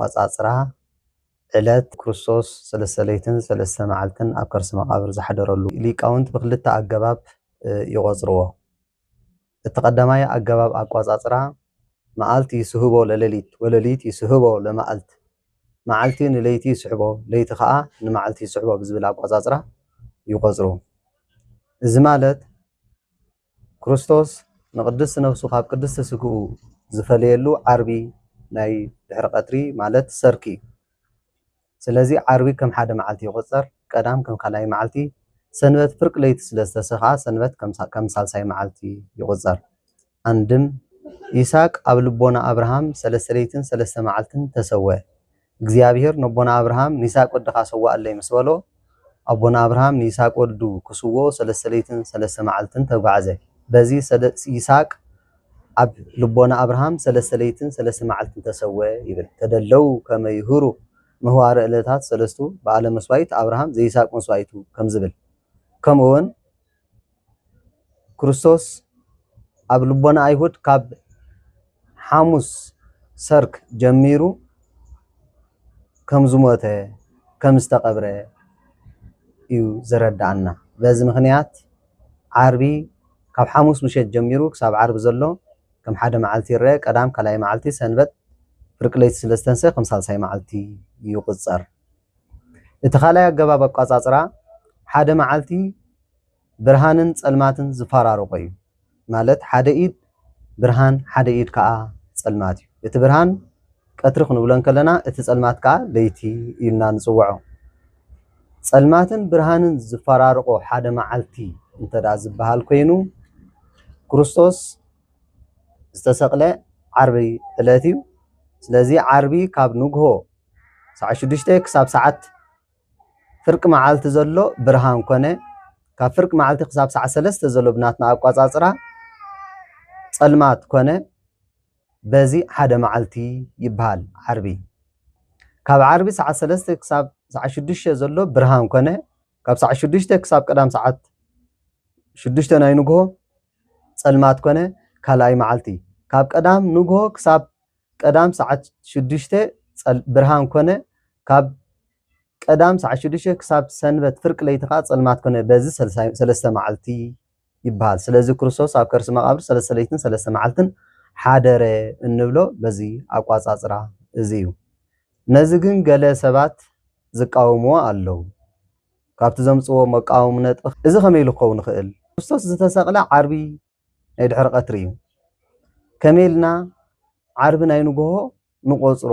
ኣቋጻጽራ ዕለት ክርስቶስ ሰለስተ ለይትን ሰለስተ መዓልትን ኣብ ከርሲ መቃብር ዝሓደረሉ ሊቃውንት ብክልተ ኣገባብ ይቆጽርዎ። እቲ ቀዳማይ ኣገባብ ኣቋጻጽራ መዓልቲ ይስህቦ ለሌሊት ወለሊት ይስህቦ ለመዓልት መዓልቲ ንለይቲ ይስሕቦ ለይቲ ከዓ ንመዓልቲ ይስሕቦ ብዝብል ኣቋጻጽራ ይቆጽሩ። እዚ ማለት ክርስቶስ ንቅድስቲ ነፍሱ ካብ ቅድስቲ ስግኡ ዝፈለየሉ ዓርቢ ናይ ድሕሪ ቀትሪ ማለት ሰርኪ። ስለዚ ዓርቢ ከም ሓደ መዓልቲ ይቁጸር፣ ቀዳም ከም ካልኣይ መዓልቲ፣ ሰንበት ፍርቂ ለይቲ ስለ ዝተሰኻ ሰንበት ከም ሳልሳይ መዓልቲ ይቁጸር። አንድም ይስሐቅ ኣብ ልቦና አብርሃም ሰለስተ ለይትን ሰለስተ መዓልትን ተሰውአ። እግዚአብሔር ንቦና አብርሃም ንይስሐቅ ወድኻ ሰዋእለይ ምስ በሎ ኣቦና አብርሃም ንይስሐቅ ወዱ ክስዎ ሰለስተ ለይትን ሰለስተ መዓልትን ተጓዓዘ። በዚ ይስሐቅ ኣብ ልቦና አብርሃም ሰለስተ ለይትን ሰለስተ መዓልትን ተሰውአ ይብል። ተደለው ከመ ይሁሩ ምህዋረ ዕለታት ሰለስቱ በዓለ መስዋዕት አብርሃም ዘይስሐቅ መስዋዕቱ ከም ዝብል ከምኡውን ክርስቶስ ኣብ ልቦና አይሁድ ካብ ሐሙስ ሰርክ ጀሚሩ ከም ዝሞተ ከም ዝተቀብረ እዩ ዘረዳእና። በዚ ምክንያት ዓርቢ ካብ ሐሙስ ምሸት ጀሚሩ ክሳብ ዓርቢ ዘሎ ከም ሓደ መዓልቲ ይረአ። ቀዳም ካልኣይ መዓልቲ ሰንበት ፍርቂ ለይቲ ስለስተንሰ ከም ሳልሳይ መዓልቲ ይቁጸር። እቲ ካልኣይ ኣገባብ ኣቋጻጽራ ሓደ መዓልቲ ብርሃንን ጸልማትን ዝፈራረቆ እዩ። ማለት ሓደ ኢድ ብርሃን ሓደ ኢድ ከዓ ጸልማት እዩ። እቲ ብርሃን ቀትሪ ክንብሎ ከለና እቲ ጸልማት ከዓ ለይቲ ኢልና ንጽውዖ። ጸልማትን ብርሃንን ዝፈራረቆ ሓደ መዓልቲ እንተዳ ዝበሃል ኮይኑ ክርስቶስ ዝተሰቅለ ዓርቢ ዕለት እዩ። ስለዚ ዓርቢ ካብ ንግሆ ሰዓት 6 ክሳብ ሰዓት ፍርቂ መዓልቲ ዘሎ ብርሃን ኮነ። ካብ ፍርቂ መዓልቲ ክሳብ ሰዓት 3 ዘሎ ብናትና ኣቋጻጽራ ጸልማት ኮነ። በዚ ሓደ መዓልቲ ይበሃል ዓርቢ። ካብ ዓርቢ ሰዓት 3 ክሳብ ሰዓት 6 ዘሎ ብርሃን ኮነ። ካብ ሰዓት 6 ክሳብ ቀዳም ሰዓት 6 ናይ ንግሆ ጸልማት ኮነ ካልኣይ መዓልቲ። ካብ ቀዳም ንግሆ ክሳብ ቀዳም ሰዓት 6 ብርሃን ኮነ። ካብ ቀዳም ሰዓት 6 ክሳብ ሰንበት ፍርቂ ለይቲ ከዓ ጸልማት ኮነ። በዚ ሰለስተ መዓልቲ ይበሃል። ስለዚ ክርስቶስ ኣብ ከርሲ መቃብር ሰለስተ ለይትን ሰለስተ መዓልትን ሓደረ እንብሎ በዚ ኣቋጻጽራ እዚ እዩ። ነዚ ግን ገለ ሰባት ዝቃወምዎ ኣለዉ። ካብቲ ዘምጽዎ መቃወምነት እዚ ከመይ ክኸውን ይኽእል? ክርስቶስ ዝተሰቕለ ዓርቢ ናይ ድሕሪ ቀትሪ እዩ። ከመይ ኢልና ዓርቢ ናይ ንግሆ ንቆጽሮ?